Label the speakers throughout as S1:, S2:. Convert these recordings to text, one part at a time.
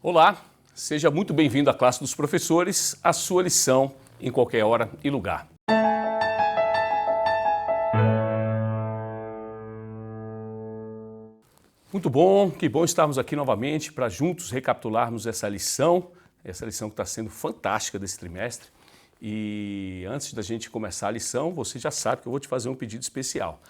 S1: Olá, seja muito bem-vindo à classe dos professores, a sua lição em qualquer hora e lugar. Muito bom, que bom estarmos aqui novamente para juntos recapitularmos essa lição que está sendo fantástica desse trimestre. E antes da gente começar a lição, você já sabe que eu vou te fazer um pedido especial.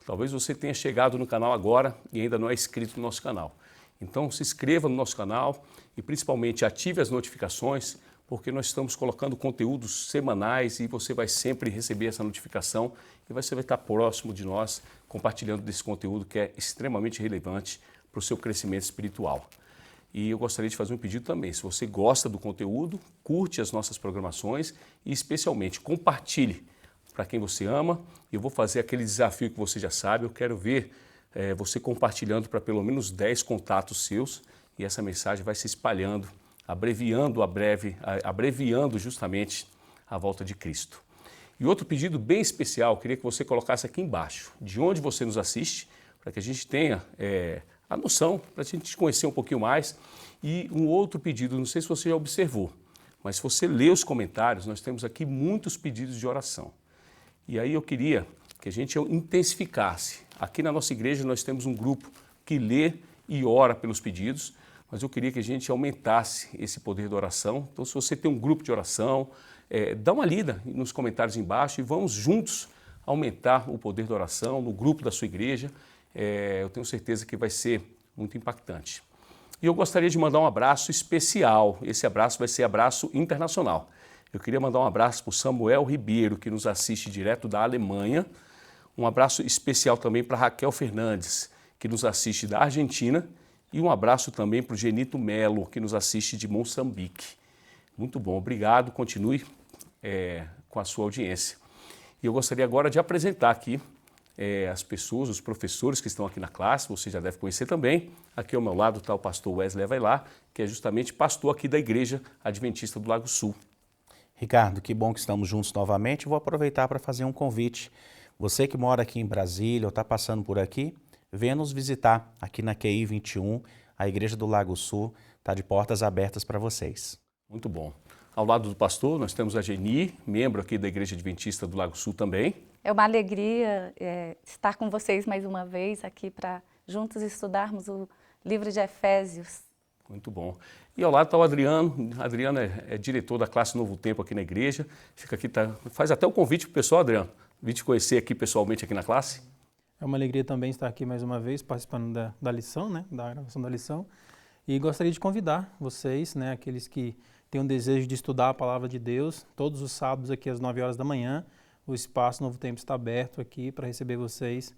S1: Talvez você tenha chegado no canal agora e ainda não é inscrito no nosso canal. Então se inscreva no nosso canal e principalmente ative as notificações, porque nós estamos colocando conteúdos semanais e você vai sempre receber essa notificação e você vai estar próximo de nós compartilhando desse conteúdo que é extremamente relevante para o seu crescimento espiritual. E eu gostaria de fazer um pedido também, se você gosta do conteúdo, curte as nossas programações e especialmente compartilhe para quem você ama. Eu vou fazer aquele desafio que você já sabe, eu quero ver você compartilhando para pelo menos 10 contatos seus e essa mensagem vai se espalhando, abreviando justamente a volta de Cristo. E outro pedido bem especial, eu queria que você colocasse aqui embaixo, de onde você nos assiste, para que a gente tenha a noção, para a gente te conhecer um pouquinho mais. E um outro pedido, não sei se você já observou, mas se você lê os comentários, nós temos aqui muitos pedidos de oração. E aí eu queria que a gente intensificasse. Aqui na nossa igreja nós temos um grupo que lê e ora pelos pedidos, mas eu queria que a gente aumentasse esse poder de oração. Então, se você tem um grupo de oração, dá uma lida nos comentários embaixo e vamos juntos aumentar o poder de oração no grupo da sua igreja. Eu tenho certeza que vai ser muito impactante. E eu gostaria de mandar um abraço especial. Esse abraço vai ser abraço internacional. Eu queria mandar um abraço para o Samuel Ribeiro, que nos assiste direto da Alemanha. Um abraço especial também para Raquel Fernandes, que nos assiste da Argentina. E um abraço também para o Genito Melo, que nos assiste de Moçambique. Muito bom, obrigado. Continue com a sua audiência. E eu gostaria agora de apresentar aqui as pessoas, os professores que estão aqui na classe, você já deve conhecer também. Aqui ao meu lado está o pastor Wesley Availar, que é justamente pastor aqui da Igreja Adventista do Lago Sul.
S2: Ricardo, que bom que estamos juntos novamente. Vou aproveitar para fazer um convite. Você que mora aqui em Brasília ou está passando por aqui, venha nos visitar aqui na QI 21, a Igreja do Lago Sul está de portas abertas para vocês.
S1: Muito bom. Ao lado do pastor, nós temos a Geni, membro aqui da Igreja Adventista do Lago Sul também.
S3: É uma alegria estar com vocês mais uma vez aqui para juntos estudarmos o livro de Efésios.
S1: Muito bom. E ao lado está o Adriano. Adriano é diretor da classe Novo Tempo aqui na igreja. Fica aqui, faz até o convite para o pessoal, Adriano, vir te conhecer aqui pessoalmente aqui na classe.
S4: É uma alegria também estar aqui mais uma vez, participando da lição, da gravação da lição. E gostaria de convidar vocês, aqueles que têm um desejo de estudar a Palavra de Deus, todos os sábados aqui às 9 horas da manhã, o Espaço Novo Tempo está aberto aqui para receber vocês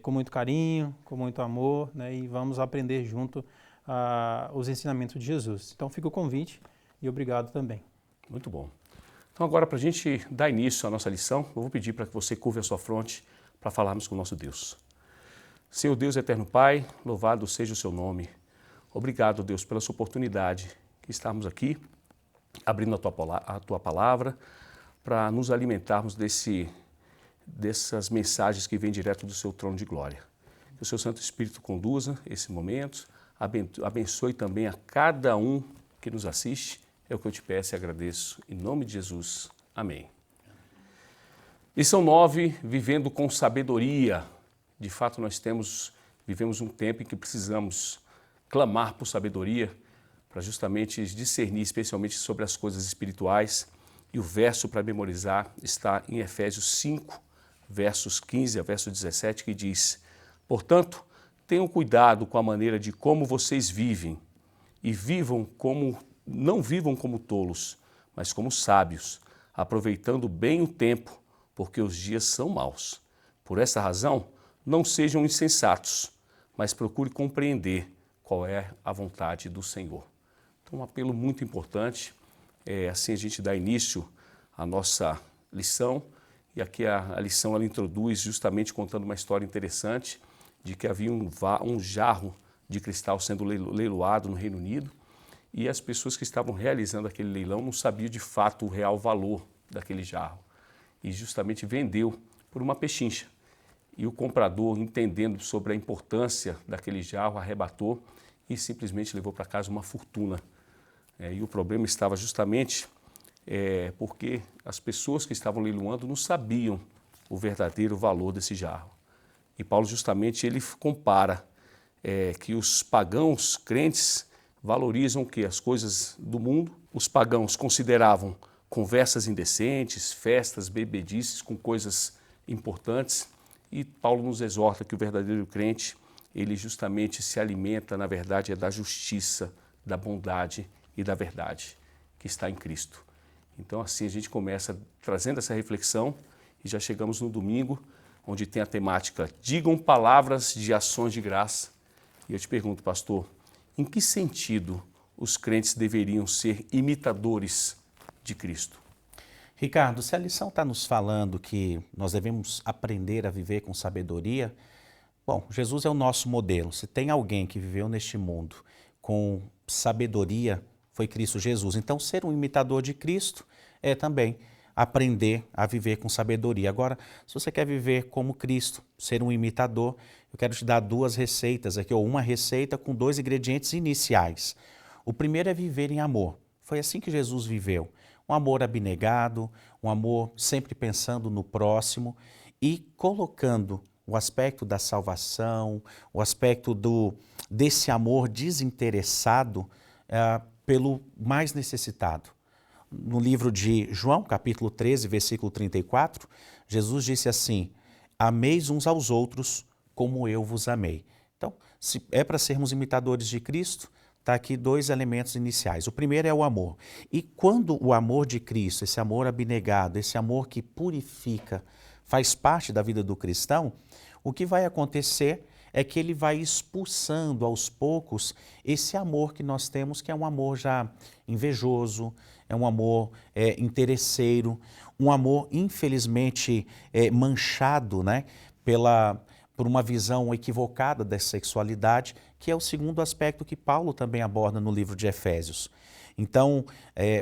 S4: com muito carinho, com muito amor, e vamos aprender junto os ensinamentos de Jesus. Então fica o convite e obrigado também.
S1: Muito bom. Então agora, para a gente dar início à nossa lição, eu vou pedir para que você curve a sua fronte para falarmos com o nosso Deus. Senhor Deus eterno Pai, louvado seja o seu nome. Obrigado, Deus, pela sua oportunidade que estamos aqui, abrindo a tua palavra, para nos alimentarmos dessas mensagens que vêm direto do seu trono de glória. Que o seu Santo Espírito conduza esse momento, abençoe também a cada um que nos assiste. É o que eu te peço e agradeço. Em nome de Jesus. Amém. Lição 9, vivendo com sabedoria. De fato, nós vivemos um tempo em que precisamos clamar por sabedoria para justamente discernir, especialmente sobre as coisas espirituais. E o verso para memorizar está em Efésios 5, versos 15 a verso 17, que diz: portanto, tenham cuidado com a maneira de como vocês vivem e não vivam como tolos, mas como sábios, aproveitando bem o tempo, porque os dias são maus. Por essa razão, não sejam insensatos, mas procure compreender qual é a vontade do Senhor. Então, um apelo muito importante. Assim a gente dá início à nossa lição. E aqui a lição ela introduz justamente contando uma história interessante de que havia um jarro de cristal sendo leiloado no Reino Unido e as pessoas que estavam realizando aquele leilão não sabiam de fato o real valor daquele jarro e justamente vendeu por uma pechincha. E o comprador, entendendo sobre a importância daquele jarro, arrebatou e simplesmente levou para casa uma fortuna. E o problema estava justamente porque as pessoas que estavam leiloando não sabiam o verdadeiro valor desse jarro. E Paulo justamente ele compara que os pagãos crentes valorizam o quê? As coisas do mundo. Os pagãos consideravam conversas indecentes, festas, bebedices com coisas importantes. E Paulo nos exorta que o verdadeiro crente, ele justamente se alimenta, na verdade, da justiça, da bondade e da verdade que está em Cristo. Então, assim, a gente começa trazendo essa reflexão e já chegamos no domingo, onde tem a temática Digam palavras de ações de graça. E eu te pergunto, pastor, em que sentido os crentes deveriam ser imitadores de Cristo?
S2: Ricardo, se a lição está nos falando que nós devemos aprender a viver com sabedoria, bom, Jesus é o nosso modelo. Se tem alguém que viveu neste mundo com sabedoria, foi Cristo Jesus. Então, ser um imitador de Cristo é também aprender a viver com sabedoria. Agora, se você quer viver como Cristo, ser um imitador, eu quero te dar duas receitas aqui, ou uma receita com dois ingredientes iniciais. O primeiro é viver em amor. Foi assim que Jesus viveu. Um amor abnegado, um amor sempre pensando no próximo e colocando o aspecto da salvação, o aspecto desse amor desinteressado pelo mais necessitado. No livro de João, capítulo 13, versículo 34, Jesus disse assim: ameis uns aos outros como eu vos amei. Então, se é para sermos imitadores de Cristo, está aqui dois elementos iniciais. O primeiro é o amor. E quando o amor de Cristo, esse amor abnegado, esse amor que purifica, faz parte da vida do cristão, o que vai acontecer é que ele vai expulsando aos poucos esse amor que nós temos, que é um amor já invejoso, é um amor interesseiro, um amor infelizmente manchado, né, por uma visão equivocada da sexualidade, que é o segundo aspecto que Paulo também aborda no livro de Efésios. Então,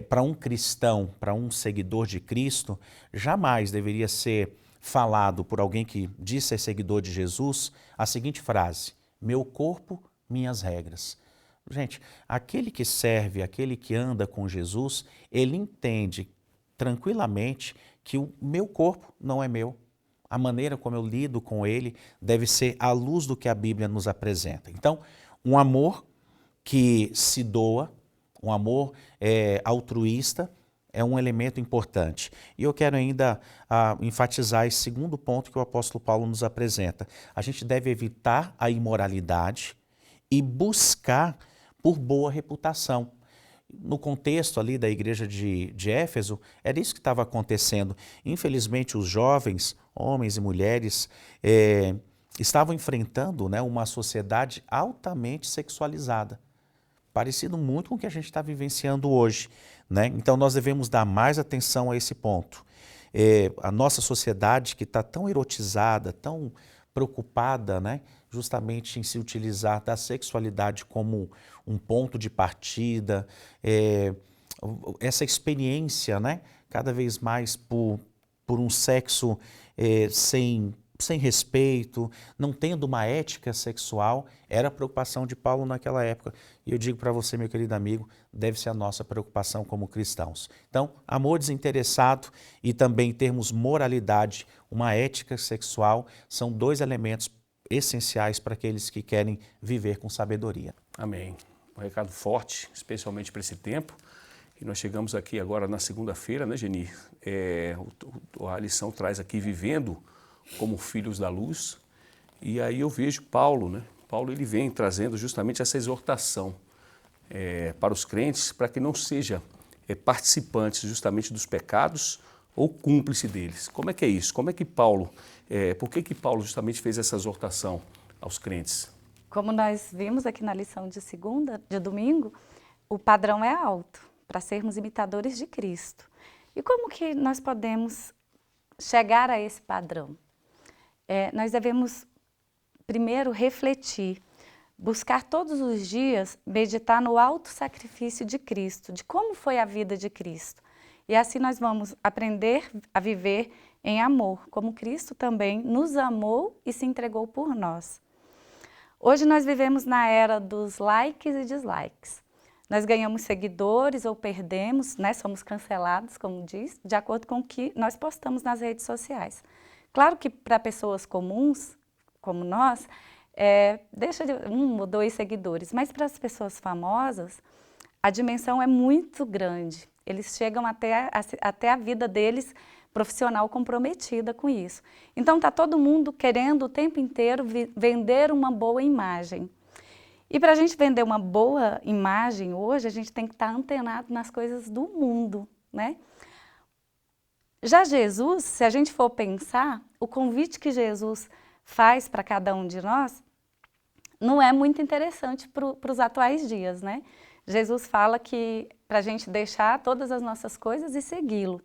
S2: para um cristão, para um seguidor de Cristo, jamais deveria ser falado por alguém que diz ser seguidor de Jesus a seguinte frase: meu corpo, minhas regras. Gente, aquele que serve, aquele que anda com Jesus, ele entende tranquilamente que o meu corpo não é meu. A maneira como eu lido com ele deve ser à luz do que a Bíblia nos apresenta. Então, um amor que se doa, um amor altruísta, é um elemento importante. E eu quero ainda enfatizar esse segundo ponto que o apóstolo Paulo nos apresenta. A gente deve evitar a imoralidade e buscar por boa reputação. No contexto ali da igreja de Éfeso, era isso que estava acontecendo. Infelizmente, os jovens, homens e mulheres, estavam enfrentando, né, uma sociedade altamente sexualizada, parecido muito com o que a gente está vivenciando hoje, né? Então, nós devemos dar mais atenção a esse ponto. A nossa sociedade que está tão erotizada, tão preocupada, né, justamente em se utilizar da sexualidade como um ponto de partida, essa experiência, né, cada vez mais por um sexo sem respeito, não tendo uma ética sexual, era a preocupação de Paulo naquela época. E eu digo para você, meu querido amigo, deve ser a nossa preocupação como cristãos. Então, amor desinteressado e também termos moralidade, uma ética sexual, são dois elementos essenciais para aqueles que querem viver com sabedoria.
S1: Amém. Um recado forte, especialmente para esse tempo. E nós chegamos aqui agora na segunda-feira, né, Geni? A lição traz aqui vivendo como filhos da luz. E aí eu vejo Paulo, né? Paulo ele vem trazendo justamente essa exortação para os crentes, para que não seja participantes justamente dos pecados ou cúmplice deles. Como é que é isso? Como é que Paulo, por que Paulo justamente fez essa exortação aos crentes?
S3: Como nós vimos aqui na lição de domingo, o padrão é alto para sermos imitadores de Cristo. E como que nós podemos chegar a esse padrão? Nós devemos primeiro refletir, buscar todos os dias meditar no alto sacrifício de Cristo, de como foi a vida de Cristo. E assim nós vamos aprender a viver em amor, como Cristo também nos amou e se entregou por nós. Hoje nós vivemos na era dos likes e dislikes. Nós ganhamos seguidores ou perdemos, né? Somos cancelados, como diz, de acordo com o que nós postamos nas redes sociais. Claro que para pessoas comuns, como nós, deixa de 1 ou 2 seguidores, mas para as pessoas famosas, a dimensão é muito grande. Eles chegam até a vida deles profissional comprometida com isso. Então está todo mundo querendo o tempo inteiro vender uma boa imagem. E para a gente vender uma boa imagem hoje, a gente tem que estar antenado nas coisas do mundo, né? Já Jesus, se a gente for pensar, o convite que Jesus faz para cada um de nós não é muito interessante para os atuais dias, né? Jesus fala que para a gente deixar todas as nossas coisas e segui-lo.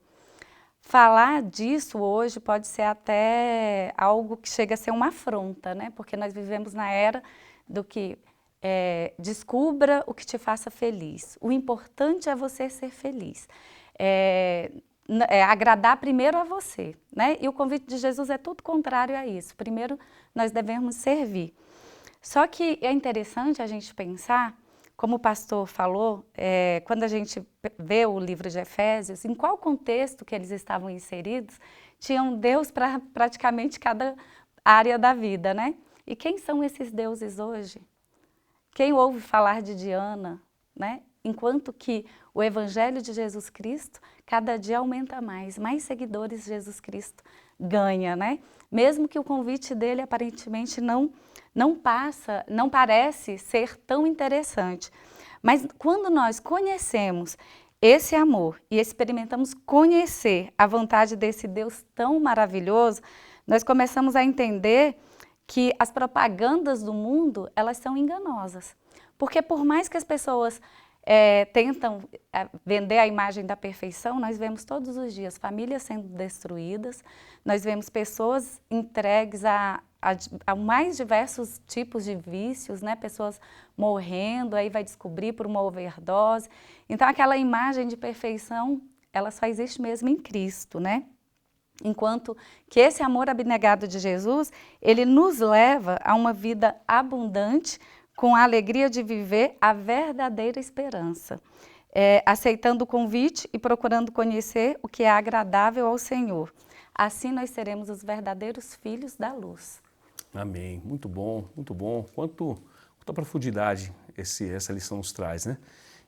S3: Falar disso hoje pode ser até algo que chega a ser uma afronta, né? Porque nós vivemos na era do que descubra o que te faça feliz. O importante é você ser feliz. Agradar primeiro a você, né? E o convite de Jesus é tudo contrário a isso. Primeiro, nós devemos servir. Só que é interessante a gente pensar, como o pastor falou, quando a gente vê o livro de Efésios, em qual contexto que eles estavam inseridos, tinham Deus para praticamente cada área da vida, né? E quem são esses deuses hoje? Quem ouve falar de Diana, né? Enquanto que o Evangelho de Jesus Cristo, cada dia aumenta mais seguidores Jesus Cristo ganha, né? Mesmo que o convite dele aparentemente não parece ser tão interessante. Mas quando nós conhecemos esse amor e experimentamos conhecer a vontade desse Deus tão maravilhoso, nós começamos a entender que as propagandas do mundo, elas são enganosas. Porque por mais que as pessoas tentam vender a imagem da perfeição, nós vemos todos os dias famílias sendo destruídas, nós vemos pessoas entregues a mais diversos tipos de vícios, né? Pessoas morrendo, aí vai descobrir por uma overdose. Então aquela imagem de perfeição, ela só existe mesmo em Cristo, né? Enquanto que esse amor abnegado de Jesus, ele nos leva a uma vida abundante, com a alegria de viver a verdadeira esperança, aceitando o convite e procurando conhecer o que é agradável ao Senhor. Assim nós seremos os verdadeiros filhos da luz.
S1: Amém. Muito bom, muito bom. Quanta profundidade essa lição nos traz, né?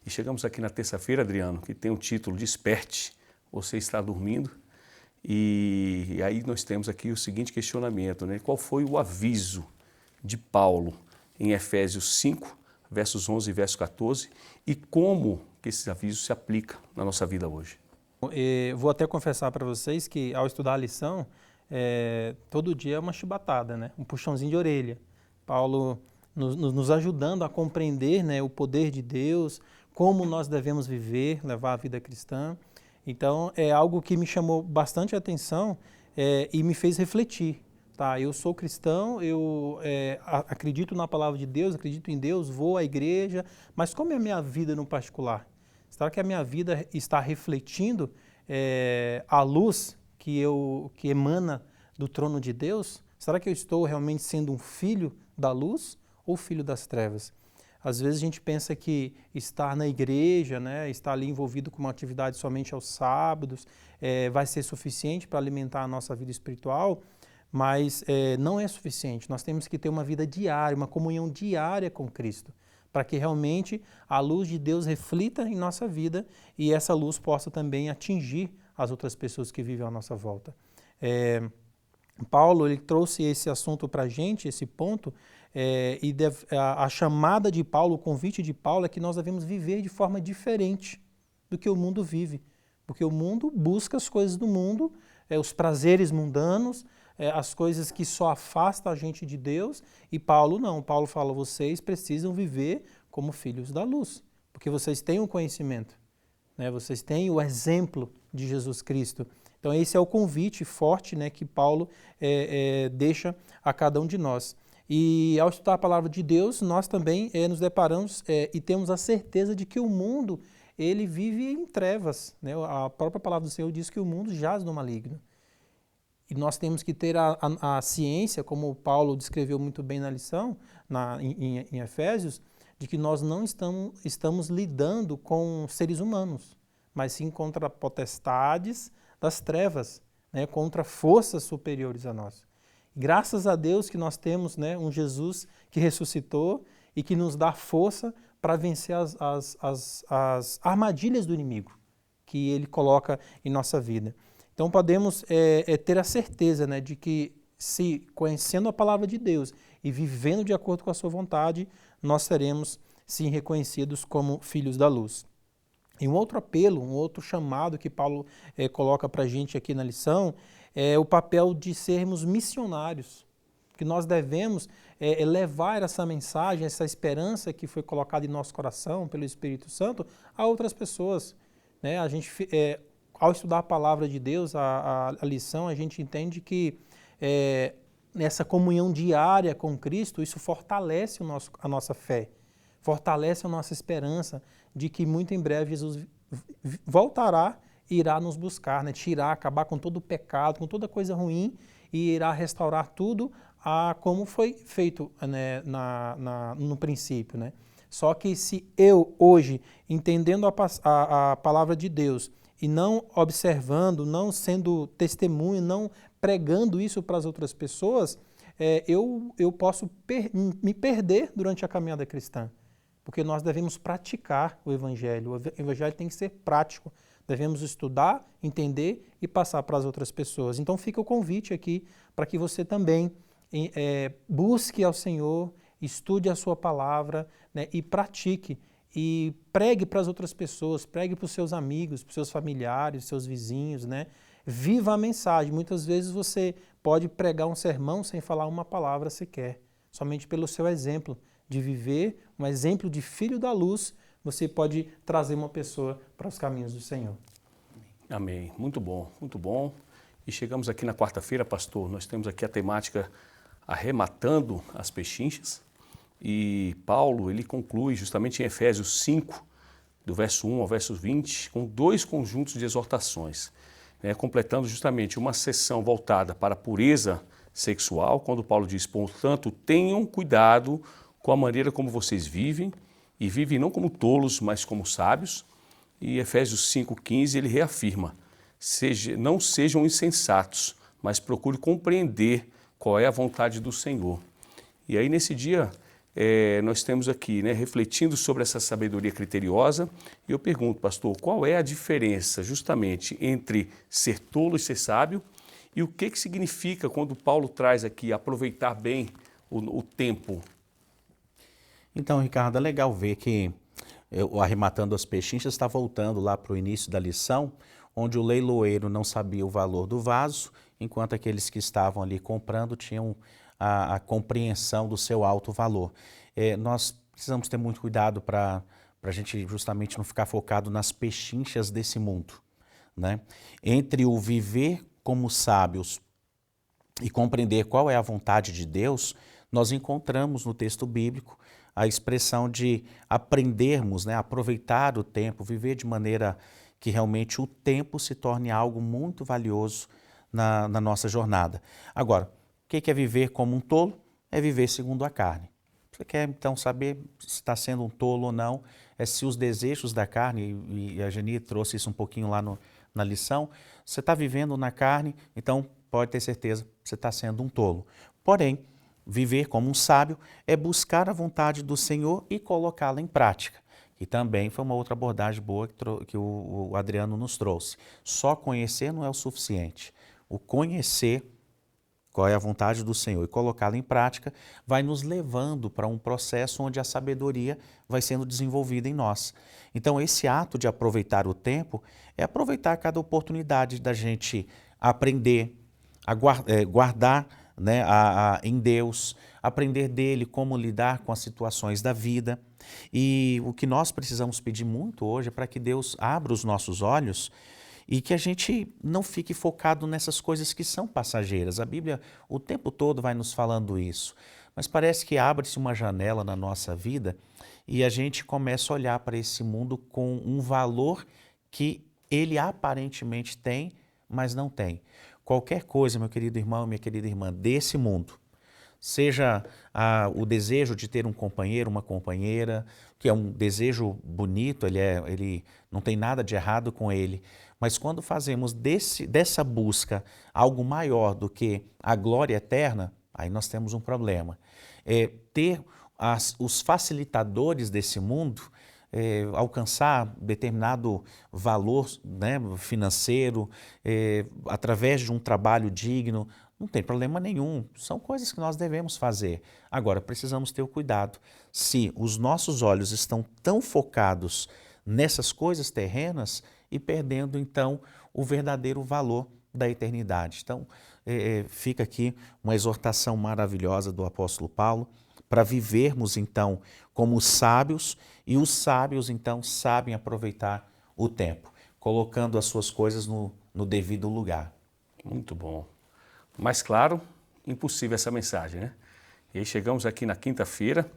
S1: E chegamos aqui na terça-feira, Adriano, que tem o título Desperte, você está dormindo. E aí nós temos aqui o seguinte questionamento, né? Qual foi o aviso de Paulo em Efésios 5, versos 11 e verso 14, e como que esse aviso se aplica na nossa vida hoje?
S4: Vou até confessar para vocês que ao estudar a lição, todo dia é uma chibatada, né? Um puxãozinho de orelha. Paulo nos ajudando a compreender, né, o poder de Deus, como nós devemos viver, levar a vida cristã. Então, é algo que me chamou bastante atenção e me fez refletir. Tá? Eu sou cristão, eu acredito na palavra de Deus, acredito em Deus, vou à igreja, mas como é a minha vida no particular? Será que a minha vida está refletindo a luz que emana do trono de Deus? Será que eu estou realmente sendo um filho da luz ou filho das trevas? Às vezes a gente pensa que estar na igreja, né, estar ali envolvido com uma atividade somente aos sábados, vai ser suficiente para alimentar a nossa vida espiritual, mas não é suficiente. Nós temos que ter uma vida diária, uma comunhão diária com Cristo, para que realmente a luz de Deus reflita em nossa vida e essa luz possa também atingir as outras pessoas que vivem à nossa volta. Paulo ele trouxe esse assunto para a gente, esse ponto, e a chamada de Paulo, o convite de Paulo é que nós devemos viver de forma diferente do que o mundo vive. Porque o mundo busca as coisas do mundo, os prazeres mundanos, as coisas que só afastam a gente de Deus, e Paulo não. Paulo fala, vocês precisam viver como filhos da luz, porque vocês têm o conhecimento, né? Vocês têm o exemplo de Jesus Cristo. Então esse é o convite forte, né, que Paulo deixa a cada um de nós. E ao estudar a palavra de Deus, nós também nos deparamos e temos a certeza de que o mundo ele vive em trevas, né? A própria palavra do Senhor diz que o mundo jaz no maligno. E nós temos que ter a ciência, como Paulo descreveu muito bem na lição, em Efésios, de que nós não estamos lidando com seres humanos, mas sim contra potestades das trevas, né, contra forças superiores a nós. Graças a Deus que nós temos, né, um Jesus que ressuscitou e que nos dá força para vencer as armadilhas do inimigo que ele coloca em nossa vida. Então podemos ter a certeza, né, de que se conhecendo a palavra de Deus e vivendo de acordo com a sua vontade, nós seremos sim reconhecidos como filhos da luz. E um outro apelo, um outro chamado que Paulo coloca para a gente aqui na lição é o papel de sermos missionários, que nós devemos levar essa mensagem, essa esperança que foi colocada em nosso coração pelo Espírito Santo a outras pessoas. Né? A gente, ao estudar a palavra de Deus, a lição, a gente entende que nessa comunhão diária com Cristo, isso fortalece a nossa fé, fortalece a nossa esperança de que muito em breve Jesus voltará e irá nos buscar, né? Acabar com todo o pecado, com toda coisa ruim e irá restaurar tudo como foi feito, né, no princípio. Né? Só que se eu hoje, entendendo a palavra de Deus e não observando, não sendo testemunho, não pregando isso para as outras pessoas, eu posso me perder durante a caminhada cristã. Porque nós devemos praticar o Evangelho. O Evangelho tem que ser prático. Devemos estudar, entender e passar para as outras pessoas. Então fica o convite aqui para que você também busque ao Senhor, estude a sua palavra, né, e pratique. E pregue para as outras pessoas, pregue para os seus amigos, para os seus familiares, seus vizinhos, né? Viva a mensagem. Muitas vezes você pode pregar um sermão sem falar uma palavra sequer, somente pelo seu exemplo de viver, um exemplo de filho da luz, você pode trazer uma pessoa para os caminhos do Senhor.
S1: Amém. Muito bom, muito bom. E chegamos aqui na quarta-feira, pastor, nós temos aqui a temática arrematando as pechinchas. E Paulo, ele conclui justamente em Efésios 5, do verso 1 ao verso 20, com 2 conjuntos de exortações, né, completando justamente uma sessão voltada para a pureza sexual, quando Paulo diz, portanto, tenham cuidado com a maneira como vocês vivem, e vivem não como tolos, mas como sábios. E Efésios 5,15 ele reafirma, não sejam insensatos, mas procure compreender qual é a vontade do Senhor. E aí nesse dia nós temos aqui, né, refletindo sobre essa sabedoria criteriosa, e eu pergunto, pastor, qual é a diferença justamente entre ser tolo e ser sábio, e o que significa quando Paulo traz aqui aproveitar bem o tempo?
S2: Então, Ricardo, é legal ver que o Arrematando as Pechinchas está voltando lá para o início da lição, onde o leiloeiro não sabia o valor do vaso, enquanto aqueles que estavam ali comprando tinham a compreensão do seu alto valor. Nós precisamos ter muito cuidado para a gente justamente não ficar focado nas pechinchas desse mundo, né? Entre o viver como sábios e compreender qual é a vontade de Deus, nós encontramos no texto bíblico a expressão de aprendermos, né, aproveitar o tempo, viver de maneira que realmente o tempo se torne algo muito valioso na nossa jornada. Agora, o que é viver como um tolo? É viver segundo a carne. Você quer então saber se está sendo um tolo ou não? É se os desejos da carne, e a Geni trouxe isso um pouquinho lá na lição, você está vivendo na carne, então pode ter certeza que você está sendo um tolo. Porém, viver como um sábio é buscar a vontade do Senhor e colocá-la em prática. E também foi uma outra abordagem boa que o Adriano nos trouxe. Só conhecer não é o suficiente. O conhecer qual é a vontade do Senhor e colocá-la em prática vai nos levando para um processo onde a sabedoria vai sendo desenvolvida em nós. Então, esse ato de aproveitar o tempo é aproveitar cada oportunidade da gente aprender, guardar, né, em Deus, aprender dele como lidar com as situações da vida. E o que nós precisamos pedir muito hoje é para que Deus abra os nossos olhos e que a gente não fique focado nessas coisas que são passageiras. A Bíblia o tempo todo vai nos falando isso, mas parece que abre-se uma janela na nossa vida e a gente começa a olhar para esse mundo com um valor que ele aparentemente tem, mas não tem. qualquer coisa, meu querido irmão, minha querida irmã, desse mundo, seja o desejo de ter um companheiro, uma companheira, que é um desejo bonito, ele não tem nada de errado com ele, mas quando fazemos dessa busca algo maior do que a glória eterna, aí nós temos um problema. Ter os facilitadores desse mundo, alcançar determinado valor, né, financeiro, através de um trabalho digno, não tem problema nenhum, são coisas que nós devemos fazer. Agora, precisamos ter o cuidado. Se os nossos olhos estão tão focados nessas coisas terrenas e perdendo, então, o verdadeiro valor da eternidade. Então, fica aqui uma exortação maravilhosa do apóstolo Paulo para vivermos, então, como sábios, e os sábios, então, sabem aproveitar o tempo, colocando as suas coisas no devido lugar.
S1: Muito bom. Mas claro, impossível essa mensagem, né? E aí chegamos aqui na quinta-feira,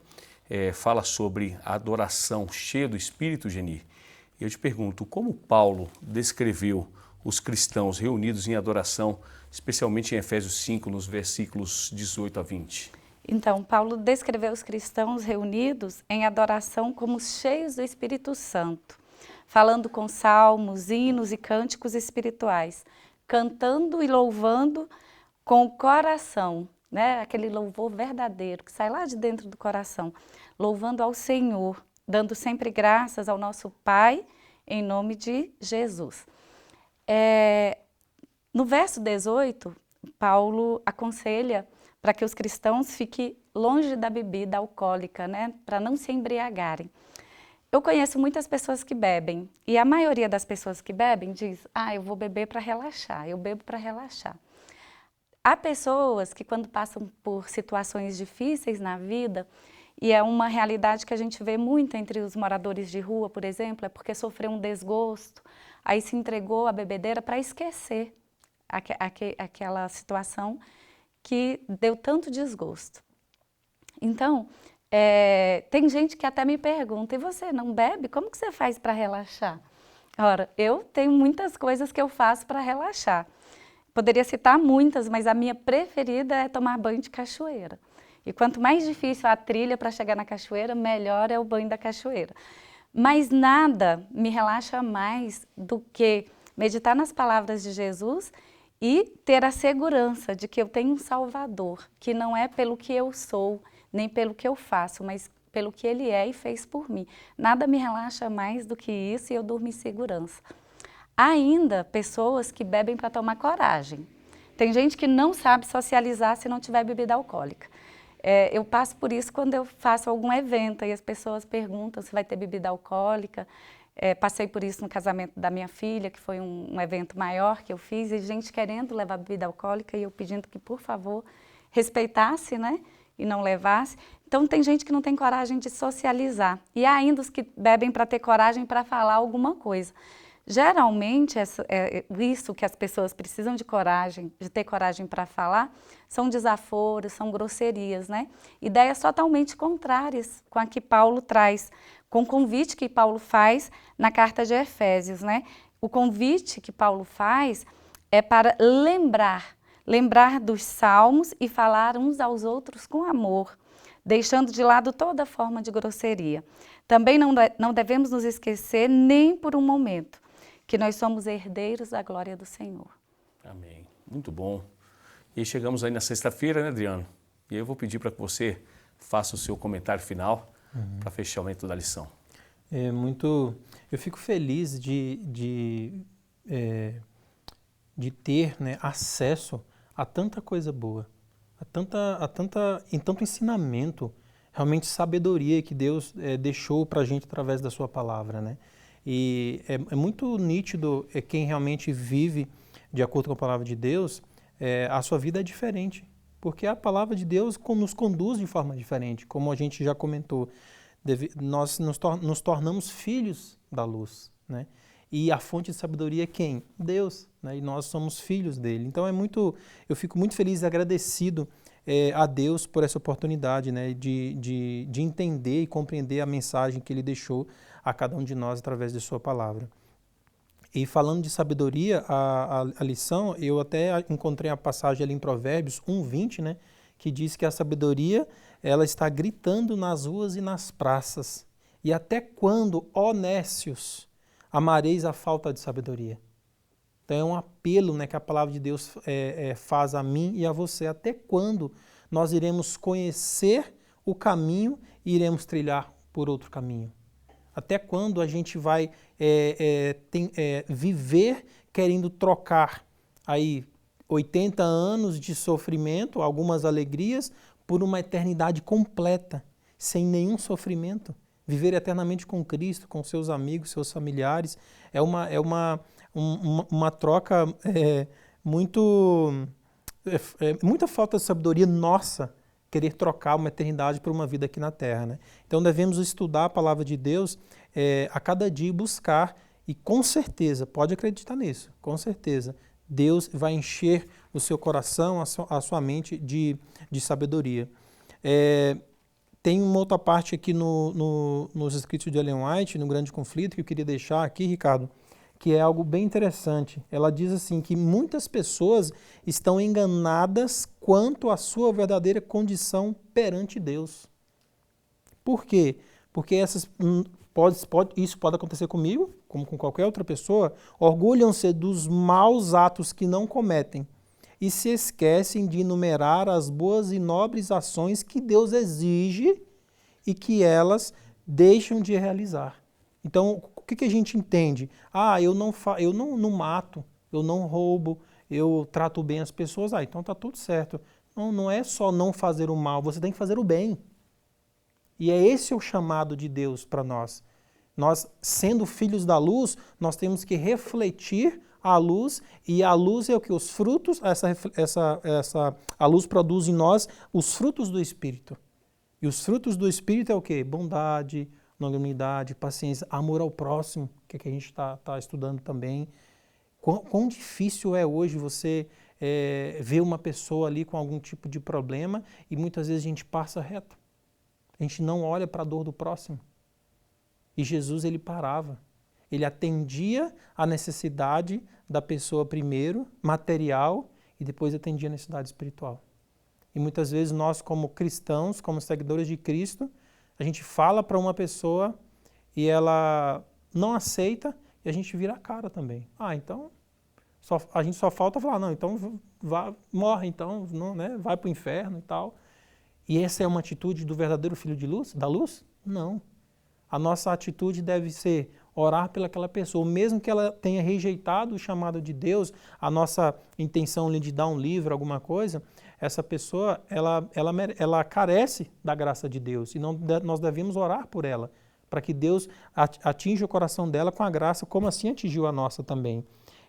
S1: fala sobre a adoração cheia do Espírito, Geni. E eu te pergunto, como Paulo descreveu os cristãos reunidos em adoração, especialmente em Efésios 5, nos versículos 18 a 20?
S3: Então, Paulo descreveu os cristãos reunidos em adoração como cheios do Espírito Santo, falando com salmos, hinos e cânticos espirituais, cantando e louvando com o coração, né? Aquele louvor verdadeiro que sai lá de dentro do coração, louvando ao Senhor, dando sempre graças ao nosso Pai, em nome de Jesus. No verso 18, Paulo aconselha para que os cristãos fiquem longe da bebida alcoólica, né? Para não se embriagarem. Eu conheço muitas pessoas que bebem, e a maioria das pessoas que bebem diz, eu vou beber para relaxar, eu bebo para relaxar. Há pessoas que quando passam por situações difíceis na vida, e é uma realidade que a gente vê muito entre os moradores de rua, por exemplo, é porque sofreu um desgosto, aí se entregou à bebedeira para esquecer aquela situação que deu tanto desgosto. Então, tem gente que até me pergunta, e você não bebe? Como que você faz para relaxar? Ora, eu tenho muitas coisas que eu faço para relaxar. Poderia citar muitas, mas a minha preferida é tomar banho de cachoeira. E quanto mais difícil a trilha para chegar na cachoeira, melhor é o banho da cachoeira. Mas nada me relaxa mais do que meditar nas palavras de Jesus e ter a segurança de que eu tenho um Salvador, que não é pelo que eu sou, nem pelo que eu faço, mas pelo que Ele é e fez por mim. Nada me relaxa mais do que isso e eu durmo em segurança. Há ainda pessoas que bebem para tomar coragem. Tem gente que não sabe socializar se não tiver bebida alcoólica. Eu passo por isso quando eu faço algum evento e as pessoas perguntam se vai ter bebida alcoólica. Passei por isso no casamento da minha filha, que foi um evento maior que eu fiz, e gente querendo levar bebida alcoólica e eu pedindo que, por favor, respeitasse, né, e não levasse. Então, tem gente que não tem coragem de socializar. E há ainda os que bebem para ter coragem para falar alguma coisa. Geralmente, isso que as pessoas precisam de ter coragem para falar, são desaforos, são grosserias, né? Ideias totalmente contrárias com a que Paulo traz, com o convite que Paulo faz na carta de Efésios, né? O convite que Paulo faz é para lembrar dos salmos e falar uns aos outros com amor, deixando de lado toda forma de grosseria. Também não devemos nos esquecer nem por um momento que nós somos herdeiros da glória do Senhor.
S1: Amém. Muito bom. E chegamos aí na sexta-feira, né, Adriano? E aí eu vou pedir para que você faça o seu comentário final para fechamento da lição.
S4: Eu fico feliz de ter, né, acesso a tanta coisa boa, em tanto ensinamento, realmente sabedoria que Deus deixou para a gente através da sua palavra, né? E é muito nítido quem realmente vive de acordo com a palavra de Deus, a sua vida é diferente, porque a palavra de Deus nos conduz de forma diferente, como a gente já comentou. Nós nos tornamos filhos da luz, né? E a fonte de sabedoria é quem? Deus, né? E nós somos filhos dele. Então eu fico muito feliz e agradecido a Deus por essa oportunidade, né? de entender e compreender a mensagem que ele deixou a cada um de nós através de sua palavra. E falando de sabedoria, a lição, eu até encontrei a passagem ali em Provérbios 1:20, né, que diz que a sabedoria, ela está gritando nas ruas e nas praças. E até quando, ó nécios, amareis a falta de sabedoria? Então é um apelo, né, que a palavra de Deus faz a mim e a você. Até quando nós iremos conhecer o caminho e iremos trilhar por outro caminho? Até quando a gente vai viver querendo trocar aí 80 anos de sofrimento, algumas alegrias, por uma eternidade completa, sem nenhum sofrimento? Viver eternamente com Cristo, com seus amigos, seus familiares, é uma troca muita falta de sabedoria nossa, querer trocar uma eternidade por uma vida aqui na Terra, né? Então devemos estudar a palavra de Deus a cada dia e buscar, e com certeza, pode acreditar nisso, com certeza, Deus vai encher o seu coração, a sua mente de sabedoria. Tem uma outra parte aqui nos escritos de Ellen White, no Grande Conflito, que eu queria deixar aqui, Ricardo, que é algo bem interessante. Ela diz assim, que muitas pessoas estão enganadas quanto à sua verdadeira condição perante Deus. Por quê? Porque isso pode acontecer comigo, como com qualquer outra pessoa, orgulham-se dos maus atos que não cometem e se esquecem de enumerar as boas e nobres ações que Deus exige e que elas deixam de realizar. Então, o que a gente entende? Eu não mato, eu não roubo, eu trato bem as pessoas. Então está tudo certo. Não é só não fazer o mal, você tem que fazer o bem. E é esse o chamado de Deus para nós. Nós, sendo filhos da luz, nós temos que refletir a luz, e a luz é o que? Os frutos, a luz produz em nós os frutos do Espírito. E os frutos do Espírito é o quê? Bondade, longanimidade, paciência, amor ao próximo, que é que a gente está estudando também. Quão difícil é hoje você ver uma pessoa ali com algum tipo de problema e muitas vezes a gente passa reto. A gente não olha para a dor do próximo. E Jesus, ele parava. Ele atendia a necessidade da pessoa primeiro, material, e depois atendia a necessidade espiritual. E muitas vezes nós, como cristãos, como seguidores de Cristo, a gente fala para uma pessoa e ela não aceita e a gente vira a cara também. Então, a gente só falta falar, não, então morre, então, não, né, vai para o inferno e tal. E essa é uma atitude do verdadeiro filho de luz, da luz? Não. A nossa atitude deve ser orar pelaquela pessoa, mesmo que ela tenha rejeitado o chamado de Deus, a nossa intenção ali de dar um livro, alguma coisa, essa pessoa, ela carece da graça de Deus, e nós devemos orar por ela, para que Deus atinja o coração dela com a graça, como assim atingiu a nossa também.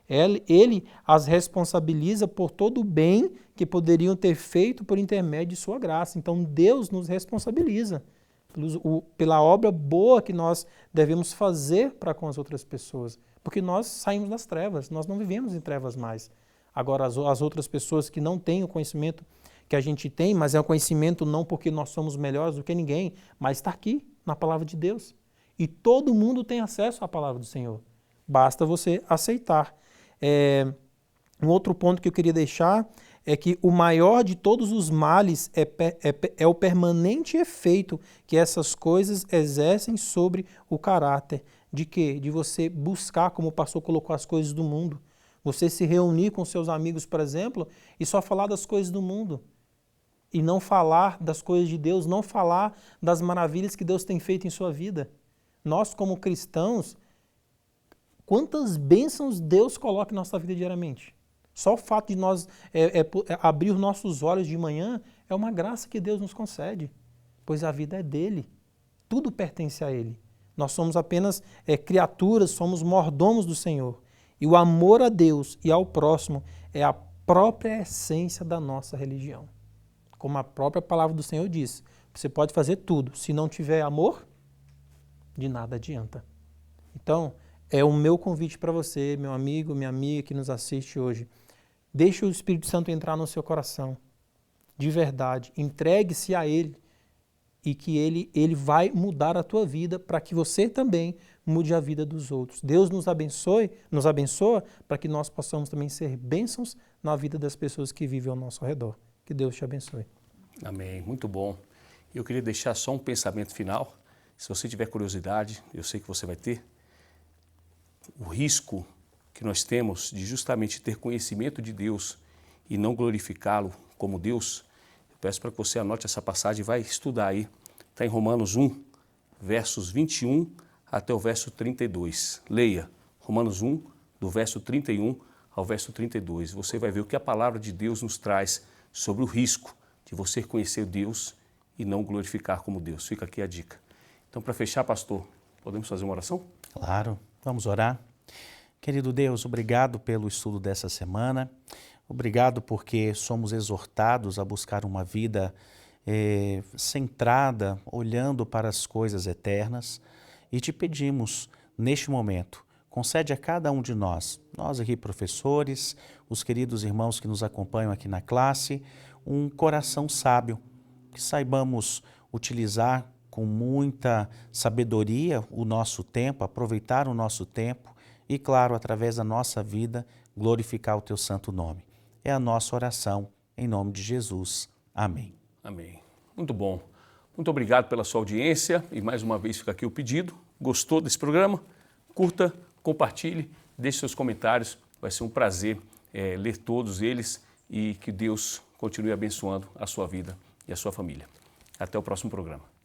S4: Ele as responsabiliza por todo o bem que poderiam ter feito por intermédio de sua graça. Então Deus nos responsabiliza pela obra boa que nós devemos fazer para com as outras pessoas. Porque nós saímos das trevas, nós não vivemos em trevas mais. Agora, as outras pessoas que não têm o conhecimento que a gente tem, mas é um conhecimento não porque nós somos melhores do que ninguém, mas está aqui, na palavra de Deus. E todo mundo tem acesso à palavra do Senhor. Basta você aceitar. Um outro ponto que eu queria deixar é que o maior de todos os males é o permanente efeito que essas coisas exercem sobre o caráter. De quê? De você buscar, como o pastor colocou, as coisas do mundo. Você se reunir com seus amigos, por exemplo, e só falar das coisas do mundo. E não falar das coisas de Deus, não falar das maravilhas que Deus tem feito em sua vida. Nós, como cristãos, quantas bênçãos Deus coloca em nossa vida diariamente? Só o fato de nós abrir os nossos olhos de manhã é uma graça que Deus nos concede, pois a vida é dele, tudo pertence a ele. Nós somos apenas criaturas, somos mordomos do Senhor. E o amor a Deus e ao próximo é a própria essência da nossa religião. Como a própria palavra do Senhor diz, você pode fazer tudo, se não tiver amor, de nada adianta. Então, é o meu convite para você, meu amigo, minha amiga que nos assiste hoje. Deixe o Espírito Santo entrar no seu coração, de verdade. Entregue-se a Ele e que ele vai mudar a tua vida para que você também mude a vida dos outros. Deus nos abençoa para que nós possamos também ser bênçãos na vida das pessoas que vivem ao nosso redor. Que Deus te abençoe.
S1: Amém, muito bom. Eu queria deixar só um pensamento final. Se você tiver curiosidade, eu sei que você vai ter, o risco que nós temos de justamente ter conhecimento de Deus e não glorificá-lo como Deus, eu peço para que você anote essa passagem e vai estudar aí. Está em Romanos 1, versos 21 até o verso 32. Leia Romanos 1, do verso 31 ao verso 32. Você vai ver o que a palavra de Deus nos traz sobre o risco de você conhecer Deus e não glorificar como Deus. Fica aqui a dica. Então, para fechar, pastor, podemos fazer uma oração?
S2: Claro, vamos orar. Querido Deus, obrigado pelo estudo dessa semana. Obrigado porque somos exortados a buscar uma vida centrada, olhando para as coisas eternas. E te pedimos, neste momento, concede a cada um de nós aqui professores, os queridos irmãos que nos acompanham aqui na classe, um coração sábio, que saibamos utilizar com muita sabedoria o nosso tempo, aproveitar o nosso tempo e, claro, através da nossa vida, glorificar o teu santo nome. É a nossa oração, em nome de Jesus. Amém.
S1: Amém. Muito bom. Muito obrigado pela sua audiência e mais uma vez fica aqui o pedido. Gostou desse programa? Curta, compartilhe, deixe seus comentários. Vai ser um prazer ler todos eles e que Deus continue abençoando a sua vida e a sua família. Até o próximo programa.